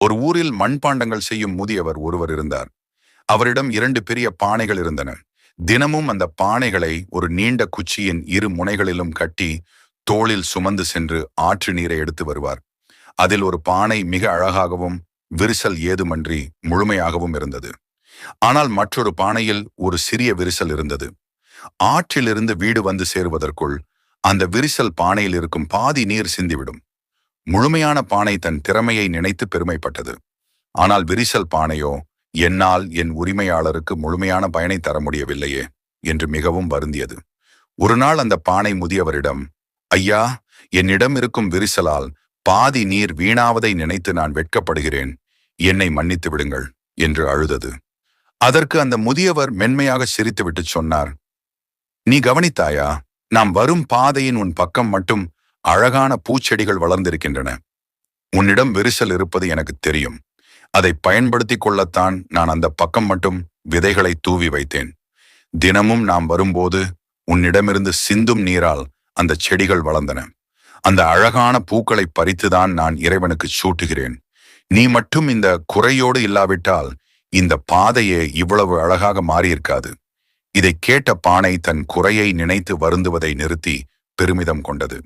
ஒரு ஊரில் மண்பாண்டங்கள் செய்யும் முதியவர் ஒருவர் இருந்தார். அவரிடம் 2 பெரிய பானைகள் இருந்தன. தினமும் அந்த பானைகளை ஒரு நீண்ட குச்சியின் இரு முனைகளிலும் கட்டி தோளில் சுமந்து சென்று ஆற்று நீரை எடுத்து வருவார். அதில் ஒரு பானை மிக அழகாகவும் விரிசல் ஏதுமன்றி முழுமையாகவும் இருந்தது. ஆனால் மற்றொரு பானையில் ஒரு சிறிய விரிசல் இருந்தது. ஆற்றிலிருந்து வீடு வந்து சேருவதற்குள் அந்த விரிசல் பானையில் இருக்கும் பாதி நீர் சிந்திவிடும். முழுமையான பானை தன் திறமையை நினைத்து பெருமைப்பட்டது. ஆனால் விரிசல் பானையோ, என்னால் என் உரிமையாளருக்கு முழுமையான பயனை தர முடியவில்லையே என்று மிகவும் வருந்தியது. ஒரு நாள் அந்த பானை முதியவரிடம், ஐயா, என்னிடம் இருக்கும் விரிசலால் பாதி நீர் வீணாவதை நினைத்து நான் வெட்கப்படுகிறேன், என்னை மன்னித்து விடுங்கள் என்று அழுதது. அதற்கு அந்த முதியவர் மென்மையாக சிரித்துவிட்டு சொன்னார், நீ கவனித்தாயா, நாம் வரும் பாதையின் உன் பக்கம் மட்டும் அழகான பூச்செடிகள் வளர்ந்திருக்கின்றன. உன்னிடம் விரிசல் இருப்பது எனக்கு தெரியும். அதை பயன்படுத்தி கொள்ளத்தான் நான் அந்த பக்கம் மட்டும் விதைகளை தூவி வைத்தேன். தினமும் நாம் வரும்போது உன்னிடமிருந்து சிந்தும் நீரால் அந்த செடிகள் வளர்ந்தன. அந்த அழகான பூக்களை பறித்துதான் நான் இறைவனுக்கு சூட்டுகிறேன். நீ மட்டும் இந்த குறையோடு இல்லாவிட்டால் இந்த பாதையே இவ்வளவு அழகாக மாறியிருக்காது. இதை கேட்ட பானை தன் குறையை நினைத்து வருந்துவதை நிறுத்தி பெருமிதம் கொண்டது.